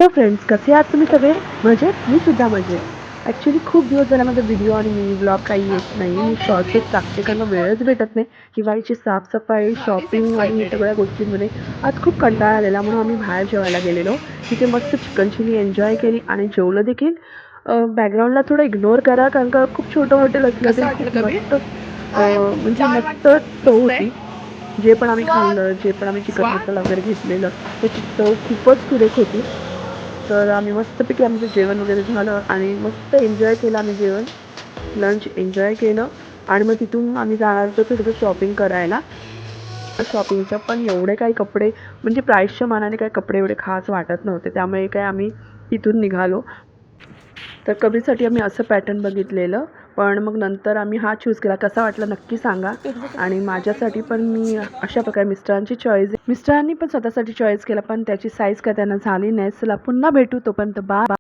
तर फ्रेंड्स, कसे आहात तुम्ही सगळे? मजेत? मी सुद्धा मजेत. ॲक्च्युली खूप दिवस झाला माझा व्हिडिओ आणि मिनी ब्लॉग काही येत नाही. मी शॉर्ट्सच टाकते कारण वेळच भेटत नाही. हिवाळीची साफसफाई, शॉपिंग आणि सगळ्या गोष्टींमध्ये आज खूप कंटाळा आलेला, म्हणून आम्ही बाहेर जेवायला गेलेलो. तिथे मस्त चिकन चिली एन्जॉय केली आणि जेवलं देखील. बॅकग्राऊंडला थोडं इग्नोर करा कारण का खूप छोटं हॉटेल असलं तरी खूप मस्त म्हणजे मस्त चव होती. जे पण आम्ही खाल्लं, जे पण आम्ही चिकन मसाला वगैरे घेतलेलं, त्याची चव खूपच सुरेख होती. तर आम्ही मस्तपैकी आमचं जेवण वगैरे झालं आणि मस्त एन्जॉय केलं आम्ही जेवण. लंच एन्जॉय केलं आणि मग तिथून आम्ही जाणार होतो थोडंसं शॉपिंग करायला. शॉपिंगचं पण एवढे काही कपडे म्हणजे प्राईसच्या मानाने काही कपडे एवढे खास वाटत नव्हते. त्यामुळे काय आम्ही तिथून निघालो. तर कबीरसाठी आम्ही असं पॅटर्न बघितलेलं, पण मग नंतर आम्ही हा चूज केला. कसा वाटला नक्की सांगा. आणि माझ्यासाठी पण मी अशा प्रकारे मिस्टरांनी पण स्वतःसाठी चॉईस केला, पण त्याची साईज काय त्यांना झाली नाही. चला पुन्हा भेटू, तोपर्यंत बाय.